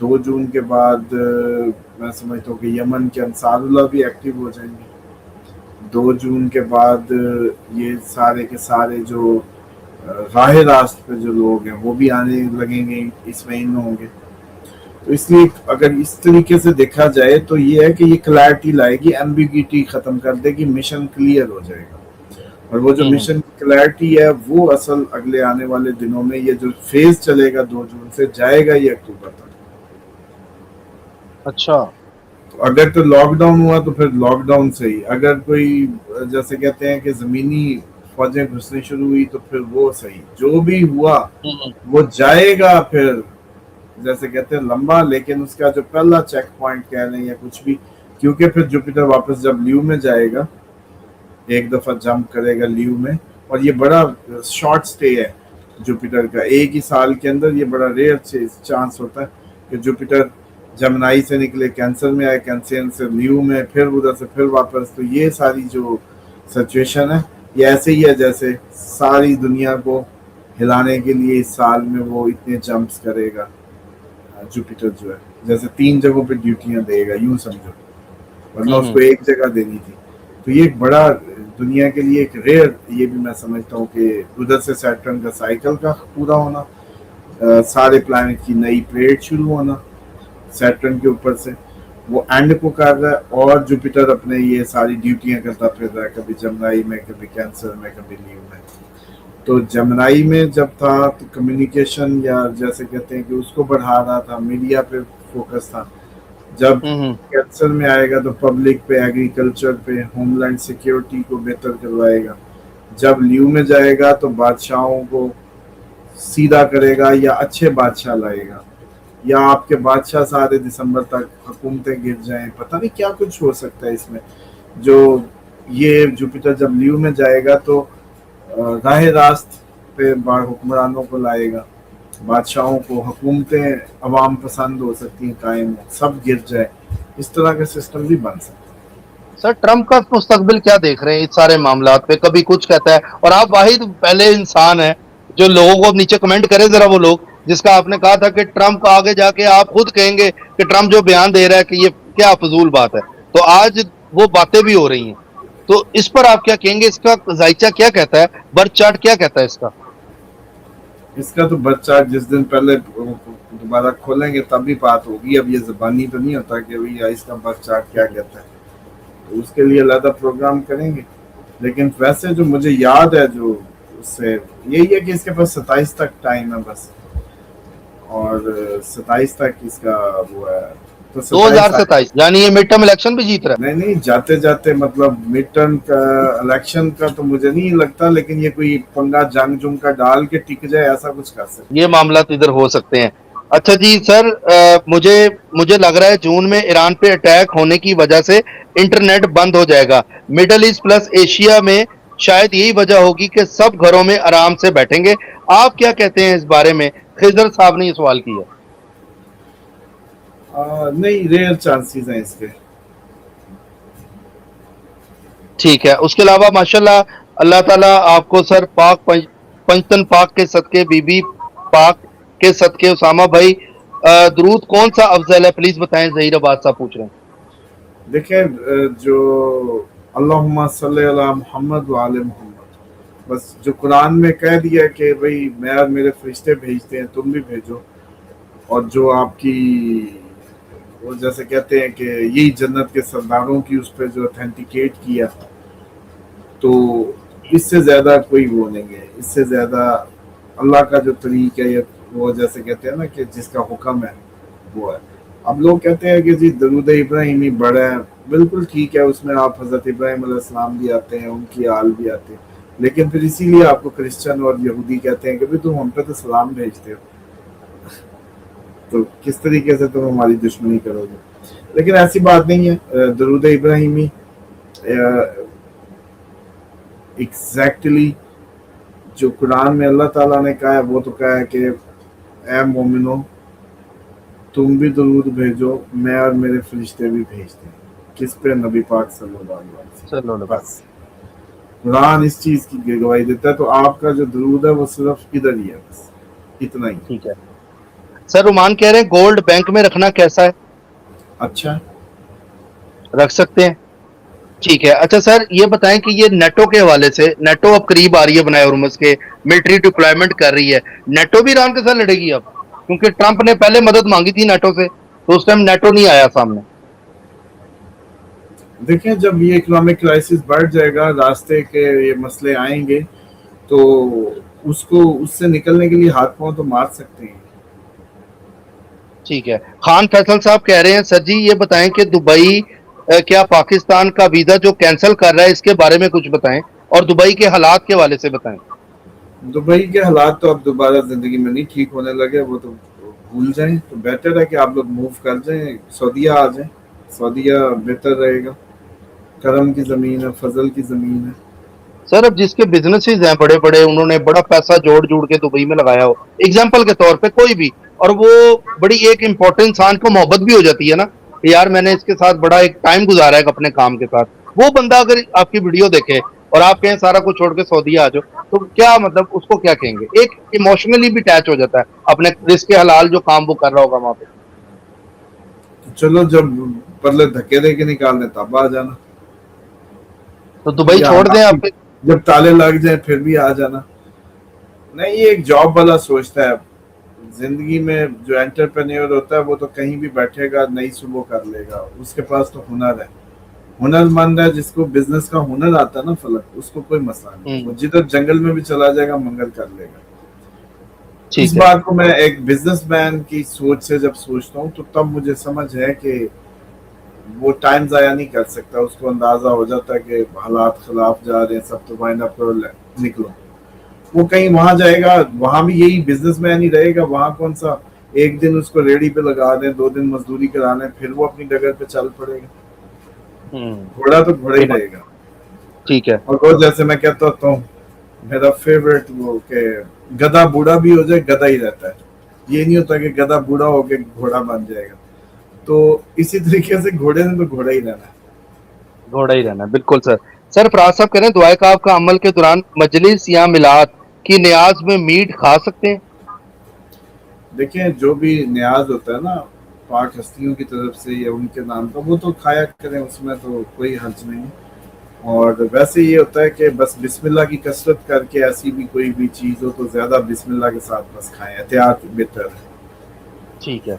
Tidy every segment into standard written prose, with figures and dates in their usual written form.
2 جون کے بعد میں سمجھتا ہوں کہ یمن کے انصار اللہ بھی ایکٹیو ہو جائیں گے. 2 جون کے بعد یہ سارے کے سارے جو راہ راست پہ جو لوگ ہیں وہ بھی آنے لگیں گے, اس مہینے ہوں گے. تو اس لیے اگر اس طریقے سے دیکھا جائے تو یہ ہے کہ یہ کلیئرٹی لائے گی, ایمبیگوٹی ختم کر دے گی, مشن کلیئر ہو جائے گا. اور وہ جو مشن کلیئرٹی ہے وہ اصل اگلے آنے والے دنوں میں یہ جو فیز چلے گا 2 جون سے جائے گا یہ اکتوبر تک. اچھا, اگر تو لاک ڈاؤن ہوا تو پھر لاک ڈاؤن سے ہی, اگر کوئی جیسے کہتے ہیں کہ زمینی فوجیں گھسنے شروع ہوئی تو پھر وہ صحیح, جو بھی ہوا وہ جائے گا پھر جیسے کہتے ہیں لمبا, لیکن اس کا جو پہلا چیک پوائنٹ کہہ لیں یا کچھ بھی, کیونکہ پھر جوپیٹر واپس جب لیو میں جائے گا, ایک دفعہ جمپ کرے گا لیو میں, اور یہ بڑا شارٹ سٹے ہے جوپیٹر کا, ایک ہی سال کے اندر یہ بڑا ریئر چانس ہوتا ہے کہ جوپیٹر جمنائی سے نکلے, کینسر میں آئے, کینسر سے لیو میں, پھر ادھر سے پھر واپس. تو یہ ساری جو سچویشن ہے یہ ایسے ہی ہے جیسے ساری دنیا کو ہلانے کے لیے اس سال میں وہ اتنے جمپس کرے گا جوپیٹر جو ہے, جیسے 3 جگہوں پہ ڈیوٹیاں دے گا یوں سمجھو, ورنہ اس کو ایک جگہ دینی تھی. تو یہ ایک بڑا دنیا کے لیے ایک ریئر, یہ بھی میں سمجھتا ہوں کہ ادھر سے سیٹرن کا سائیکل کا پورا ہونا, سارے پلانٹ کی نئی پلیٹ شروع ہونا سیٹرن کے اوپر سے, وہ اینڈ کو کر رہا ہے, اور جوپیٹر اپنے یہ ساری ڈیوٹیاں کرتا پھر رہا ہے, کبھی جمنائی میں, کبھی کینسر میں, کبھی لیو میں. تو جمنائی میں جب تھا تو کمیونیکیشن یا جیسے کہتے ہیں کہ اس کو بڑھا رہا تھا, میڈیا پہ فوکس تھا. جب کینسر میں آئے گا تو پبلک پہ, ایگریکلچر پہ, ہوم لینڈ سیکیورٹی کو بہتر کروائے گا. جب لیو میں جائے گا تو بادشاہوں کو سیدھا کرے گا یا اچھے بادشاہ لائے گا, یا آپ کے بادشاہ سارے دسمبر تک حکومتیں گر جائیں, پتہ نہیں کیا کچھ ہو سکتا ہے اس میں. جو یہ جوپیٹر جب لیو میں جائے گا تو راہ راست پہ حکمرانوں کو لائے گا, بادشاہوں کو, حکومتیں عوام پسند ہو سکتی ہیں قائم, سب گر جائے, اس طرح کا سسٹم بھی بن سکتا ہے. سر ٹرمپ کا مستقبل کیا دیکھ رہے ہیں اس سارے معاملات پہ؟ کبھی کچھ کہتا ہے, اور آپ واحد پہلے انسان ہیں جو لوگوں کو نیچے کمنٹ کرے ذرا وہ لوگ, جس کا آپ نے کہا تھا کہ ٹرمپ آگے جا کے آپ خود کہیں گے کہ ٹرمپ جو بیان دے رہا ہے کہ یہ کیا فضول بات ہے, تو آج وہ باتیں بھی ہو رہی ہیں. تو اس پر آپ کیا کہیں گے؟ اس کا ذائچہ کیا کہتا ہے, برتھ چارٹ کیا کہتا ہے اس کا؟ اس کا تو بچہ جس دن پہلے دوبارہ کھولیں گے تب بھی بات ہوگی. اب یہ زبانی تو نہیں ہوتا کہ بھئی اس کا برتھ چارٹ کیا کہتا ہے, تو اس کے لیے علیحدہ پروگرام کریں گے. لیکن ویسے جو مجھے یاد ہے جو اس سے یہی ہے کہ اس کے پاس 27 تک ٹائم ہے بس, اور 27 تک اس کا وہ ہے. تو 2027 یعنی یہ مڈ ٹرم الیکشن بھی جیت رہا ہے. نہیں جاتے جاتے مطلب مڈ ٹرم کا الیکشن کا تو مجھے نہیں لگتا, لیکن یہ کوئی پنگا جنگ جنگ کا ڈال کے ٹک جائے ایسا کچھ کر سکتے. یہ معاملات ادھر ہو سکتے ہیں. اچھا جی سر, مجھے لگ رہا ہے جون میں ایران پہ اٹیک ہونے کی وجہ سے انٹرنیٹ بند ہو جائے گا. مڈل ایسٹ پلس ایشیا میں شاید یہی وجہ ہوگی کہ سب گھروں میں آرام سے بیٹھیں گے. آپ کیا کہتے ہیں اس بارے میں؟ خضر صاحب نے یہ سوال کیا. نہیں, ریئر چانسز ہیں اس کے. ٹھیک ہے. اس کے علاوہ ماشاءاللہ اللہ تعالیٰ آپ کو سر پاک پنجتن پاک کے صدقے, بی بی پاک کے صدقے, اسامہ بھائی درود کون سا افضل ہے پلیز بتائیں. ظہیر آباد صاحب پوچھ رہے ہیں. دیکھیں جو اللہم صلی علی محمد وعلی محمد, بس جو قرآن میں کہہ دیا کہ بھئی میں اور میرے فرشتے بھیجتے ہیں تم بھی بھیجو, اور جو آپ کی وہ جیسے کہتے ہیں کہ یہی جنت کے سرداروں کی اس پہ جو اتھینٹیکیٹ کیا, تو اس سے زیادہ کوئی وہ نہیں ہے. اس سے زیادہ اللہ کا جو طریق ہے وہ جیسے کہتے ہیں نا کہ جس کا حکم ہے وہ ہے. اب لوگ کہتے ہیں کہ جی درود ابراہیمی بڑا ہے, بالکل ٹھیک ہے, اس میں آپ حضرت ابراہیم علیہ السلام بھی آتے ہیں, ان کی آل بھی آتے ہیں, لیکن پھر اسی لیے آپ کو کرسچن اور یہودی کہتے ہیں کہ بھی تم ہم پہ تو سلام بھیجتے ہو, تو کس طریقے سے تم ہماری دشمنی کرو گے. لیکن ایسی بات نہیں ہے. درود ابراہیمی ایگزیکٹلی جو قرآن میں اللہ تعالیٰ نے کہا ہے وہ تو کہا ہے کہ اے مومنو تم بھی درود بھیجو, میں اور میرے فرشتے بھی بھیجتے ہیں. کس پہ؟ نبی پاک صلی اللہ علیہ وسلم. چلو اللہ. بس قرآن اس چیز کی گواہی دیتا ہے, تو آپ کا جو درود ہے وہ صرف ادھر ہی ہے, بس اتنا ہی. ٹھیک ہے. سر رومان کہہ رہے ہیں گولڈ بینک میں رکھنا کیسا ہے؟ اچھا رکھ سکتے ہیں؟ ٹھیک ہے. اچھا سر یہ بتائیں کہ یہ نیٹو کے حوالے سے، نیٹو اب قریب آ رہی ہے بنائے ہرمز کے، ملٹری ڈپلائمنٹ کر رہی ہے، نیٹو بھی ایران کے ساتھ لڑے گی اب؟ کیونکہ ٹرمپ نے پہلے مدد مانگی تھی نیٹو سے، تو اس ٹائم نیٹو نہیں آیا سامنے. دیکھیں، جب یہ اکنامک کرائسس بڑھ جائے گا، راستے کے یہ مسئلے آئیں گے، تو اس سے نکلنے کے لیے ہاتھ پاؤں تو مار سکتے ہیں. ٹھیک ہے. خان فیصل صاحب کہہ رہے ہیں سر جی یہ بتائیں کہ دبئی کیا پاکستان کا ویزا جو کینسل کر رہا ہے اس کے بارے میں کچھ بتائیں، اور دبئی کے حالات کے حوالے سے بتائیں. دبئی کے حالات تو اب دوبارہ زندگی میں نہیں ٹھیک ہونے لگے، وہ تو بھول جائیں. تو بہتر ہے کہ آپ لوگ موو کر جائیں، سعودیہ آ جائیں. سعودیہ بہتر رہے گا، کرم کی زمین ہے، فضل کی زمین ہے. سر اب جس کے بزنسز ہیں بڑے بڑے، انہوں نے بڑا پیسہ جوڑ جوڑ کے دبئی میں لگایا ہو، ایگزامپل کے طور پہ کوئی بھی، اور وہ بڑی ایک امپورٹنٹ انسان کو محبت بھی ہو جاتی ہے نا کہ یار میں نے اس کے ساتھ بڑا ایک ٹائم گزارا ہے اپنے کام کے ساتھ، وہ بندہ اگر آپ کی ویڈیو دیکھے اور آپ کہیں سارا کچھ چھوڑ کے سعودیہ آ جاؤ، تو کیا مطلب اس کو کیا کہیں گے؟ ایک ایموشنلی بھی اٹیچ ہو جاتا ہے اپنے رزق کے حلال جو کام وہ کر رہا ہوگا وہاں پہ. تو چلو جب بدلے دھکے دے کے نکالنے تب آ جانا، تو دبئی یا چھوڑ دیں آپ کے. جب تالے لگ جائیں پھر بھی آ جانا. نہیں، یہ ایک جاب والا سوچتا ہے. زندگی میں جو انٹرپرینیور ہوتا ہے وہ تو کہیں بھی بیٹھے گا، نئی صبح کر لے گا. اس کے پاس تو ہنر ہے، ہنر مند ہے. جس کو بزنس کا ہنر آتا ہے نا فلک، اس کو کوئی مسئلہ نہیں. وہ جدھر جنگل میں بھی چلا جائے گا منگل کر لے گا. اس ٹھیک ہے. بات کو میں ایک بزنس مین کی سوچ سے جب سوچتا ہوں تو تب مجھے سمجھ ہے کہ وہ ٹائم ضائع نہیں کر سکتا. اس کو اندازہ ہو جاتا ہے کہ حالات خلاف جا رہے ہیں، سب تو وائنڈ اپ کرو، نکلو. وہ کہیں وہاں جائے گا، وہاں بھی یہی بزنس مین ہی رہے گا. وہاں کون سا ایک دن اس کو ریڑی پہ لگا دیں، 2 دن مزدوری کرا لیں، پھر وہ اپنی ڈگر پہ چل پڑے گا. گھوڑا تو گھوڑا ہی رہے گا. ٹھیک ہے. اور وہ جیسے میں کہتا ہوتا ہوں، میرا فیوریٹ وہ کہ گدھا بوڑھا بھی ہو جائے گدھا ہی رہتا ہے. یہ نہیں ہوتا کہ گدھا بوڑھا ہو کے گھوڑا بن جائے گا. تو اسی طریقے سے گھوڑے نے تو گھوڑا ہی رہنا ہے. گھوڑا ہی رہنا بالکل سر. سر فراز صاحب کہہ رہے ہیں دعائے کعب کا عمل کے دوران مجلس یا میلاد کی نیاز میں میٹ کھا سکتے ہیں؟ دیکھیں، جو بھی نیاز ہوتا ہے نا پاک ہستیوں کی طرف سے یا ان کے نام کا، وہ تو کھایا کریں، اس میں تو کوئی حرج نہیں. اور ویسے یہ ہوتا ہے کہ بس بسم اللہ کی کثرت کر کے ایسی بھی کوئی بھی چیز ہو تو زیادہ بسم اللہ کے ساتھ بس کھائیں، احتیاط بہتر ہے. ٹھیک ہے.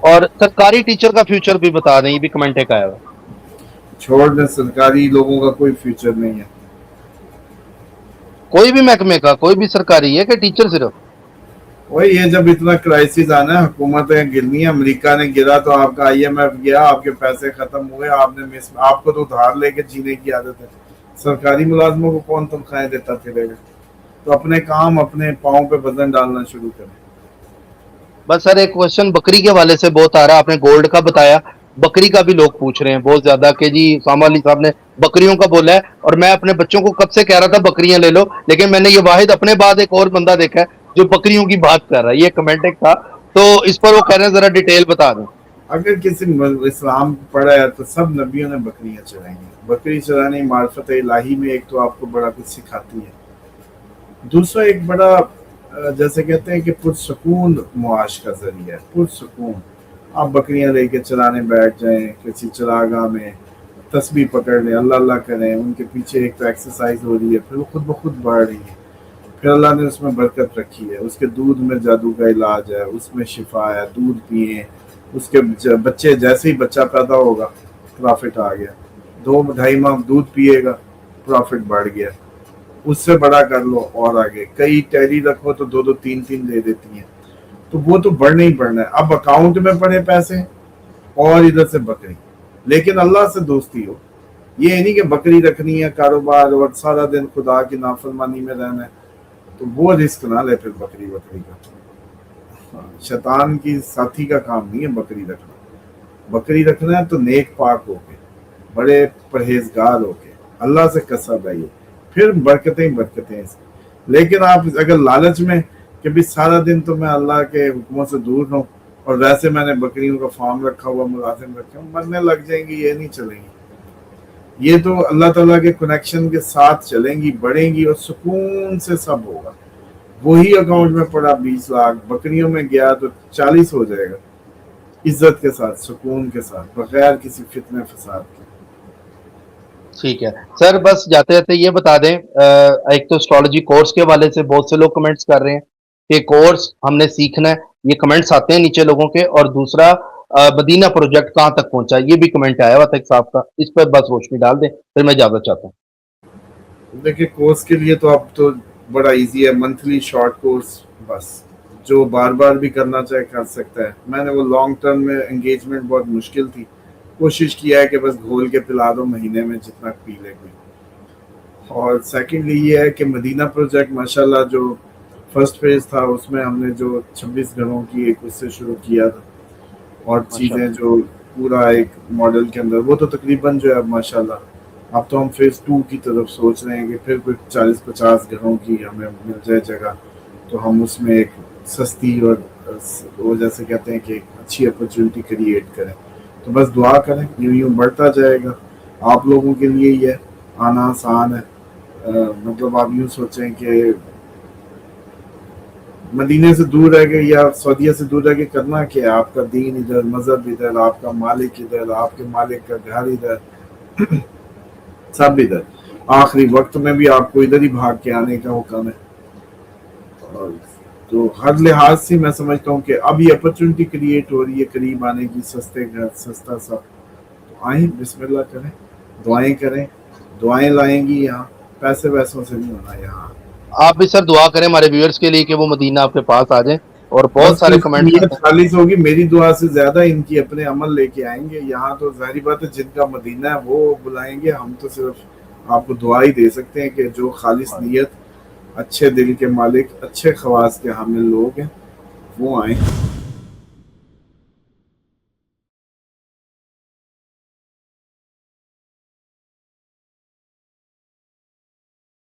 اور سرکاری ٹیچر کا فیوچر بھی بتا دیں، یہ بھی کمنٹ ایک آیا ہوا. چھوڑ دیں، سرکاری لوگوں کا کوئی فیوچر نہیں ہے. کوئی بھی محکمے کا، کوئی بھی سرکاری ہے کہ ٹیچر صرف؟ وہی یہ جب اتنا کرائسس آنا ہے، حکومتیں گرنی ہے. امریکہ نے گرا تو آپ کا آئی ایم ایف گیا، آپ کے پیسے ختم ہوئے، آپ کو تو ادھار لے کے جینے کی عادت ہے. سرکاری ملازموں کو کون تنخواہیں دیتا پھرے گا؟ تو اپنے کام اپنے پاؤں پہ وزن ڈالنا شروع کریں. بس سر ایک کوشچن بکری کے حوالے سے بہت آ رہا ہے، آپ نے گولڈ کا بتایا، بکری کا بھی لوگ پوچھ رہے ہیں بہت زیادہ کہ جی اسامہ علی صاحب نے بکریوں کا بولا ہے، اور میں اپنے بچوں کو کب سے کہہ رہا تھا بکریاں لے لو، لیکن میں نے یہ واحد اپنے بعد ایک اور بندہ دیکھا ہے جو بکریوں کی بات کر رہا ہے. یہ کمنٹ ایک تھا، تو اس پر وہ کہہ رہے ہیں ذرا ڈیٹیل بتا دیں. اگر کسی اسلام پڑھا ہے تو سب نبیوں نے بکریاں چرائیں گی. بکری چرانے معرفت الہی میں ایک تو آپ کو بڑا کچھ سکھاتی ہے. دوسرا ایک بڑا جیسے کہتے ہیں کہ پرسکون معاش کا ذریعہ ہے. پرسکون آپ بکریاں لے کے چلانے بیٹھ جائیں کسی چراگاہ میں، تسبیح پکڑ لیں، اللہ اللہ کریں، ان کے پیچھے ایک تو ایکسرسائز ہو رہی ہے، پھر وہ خود بخود بڑھ رہی ہے. پھر اللہ نے اس میں برکت رکھی ہے، اس کے دودھ میں جادو کا علاج ہے، اس میں شفا ہے. دودھ پئیں، اس کے بچے جیسے ہی بچہ پیدا ہوگا پرافٹ آ گیا. 2-2.5 ماہ دودھ پیے گا، پرافٹ بڑھ گیا. اس سے بڑا کر لو اور آگے کئی ٹیلی رکھو تو 2-3 دے دیتی ہیں. تو وہ تو بڑھنا ہی بڑھنا ہے. اب اکاؤنٹ میں پڑے پیسے اور ادھر سے بکری، لیکن اللہ سے دوستی ہو. یہ نہیں کہ بکری رکھنی ہے کاروبار اور سارا دن خدا کی نافرمانی میں رہنا ہے. تو وہ رسک نہ لے پھر بکری کا. شیطان کی ساتھی کا کام نہیں ہے بکری رکھنا. بکری رکھنا ہے تو نیک پاک ہو کے، بڑے پرہیزگار ہو کے، اللہ سے قسم ہے، پھر برکتیں برکتیں. لیکن آپ اگر لالچ میں کہ بھی سارا دن تو میں اللہ کے حکموں سے دور رہوں، اور ویسے میں نے بکریوں کا فارم رکھا ہوا، ملازم رکھے ہوں، مرنے لگ جائیں گی، یہ نہیں چلیں گی. یہ تو اللہ تعالیٰ کے کنیکشن کے ساتھ چلیں گی، بڑھیں گی، اور سکون سے سب ہوگا. وہی اکاؤنٹ میں پڑا 20 لاکھ، بکریوں میں گیا تو 40 ہو جائے گا، عزت کے ساتھ، سکون کے ساتھ، بغیر کسی فتنے فساد کے۔ ٹھیک ہے سر، بس جاتے جاتے یہ بتا دیں، ایک تو اسٹرالوجی کورس کے حوالے سے بہت سے لوگ کمنٹس کر رہے ہیں کہ کورس ہم نے سیکھنا ہے، یہ کمنٹس آتے ہیں نیچے لوگوں کے، اور دوسرا مدینہ پروجیکٹ کہاں تک پہنچا، یہ بھی کمنٹ آیا ہوا تھا ایک صاحب کا، اس پر بس روشنی ڈال دیں پھر میں اجازت چاہتا ہوں۔ دیکھیں کورس کے لیے تو اب تو بڑا ایزی ہے، منتھلی شارٹ کورس، بس جو بار بار بھی کرنا چاہے کر سکتا ہے۔ میں نے وہ لانگ ٹرم میں انگیجمنٹ بہت مشکل تھی، کوشش کیا ہے کہ بس گھول کے پلا دو مہینے میں جتنا پی لے کوئی۔ اور سیکنڈلی یہ ہے کہ مدینہ پروجیکٹ ماشاءاللہ جو فرسٹ فیز تھا اس میں ہم نے جو 26 گھروں کی ایک اس سے شروع کیا تھا، اور ماشاء چیزیں اللہ، جو پورا ایک ماڈل کے اندر، وہ تو تقریباً جو ہے اب ماشاءاللہ اب تو ہم فیز 2 کی طرف سوچ رہے ہیں کہ پھر کوئی 40-50 گھروں کی ہمیں مل جائے جگہ، تو ہم اس میں ایک سستی اور وہ جیسے کہتے ہیں کہ ایک اچھی اپرچونٹی کریٹ کریں۔ تو بس دعا کریں، یوں یوں بڑھتا جائے گا۔ آپ لوگوں کے لیے یہ آنا آسان ہے، مطلب آپ یوں سوچیں کہ مدینے سے دور رہ کے یا سعودیہ سے دور رہ کے کرنا کیا ہے، آپ کا دین ادھر، مذہب ادھر، آپ کا مالک ادھر، آپ کے مالک کا گھر ادھر، سب ادھر، آخری وقت میں بھی آپ کو ادھر ہی بھاگ کے آنے کا حکم ہے۔ اور تو ہر لحاظ سے میں سمجھتا ہوں کہ اب یہ اپرچونٹی کریٹ ہو رہی ہے قریب آنے کی، سستے گھر، سستا سب، تو آئیں بسم اللہ کریں، دعائیں کریں، دعائیں لائیں گی یہاں، پیسے ویسوں سے نہیں ہونا یہاں۔ آپ بھی سر دعا کریں ہمارے ویورز کے لیے کہ وہ مدینہ آپ کے پاس آ جائیں، اور بہت بس سارے اس کی کمنٹس نیت آتے ہیں۔ خالص ہوگی، میری دعا سے زیادہ ان کی اپنے عمل لے کے آئیں گے یہاں، تو ظاہری بات ہے جن کا مدینہ ہے وہ بلائیں گے، ہم تو صرف آپ کو دعا ہی دے سکتے ہیں کہ جو خالص نیت، اچھے دل کے مالک، اچھے خواص کے حامل لوگ ہیں وہ آئیں۔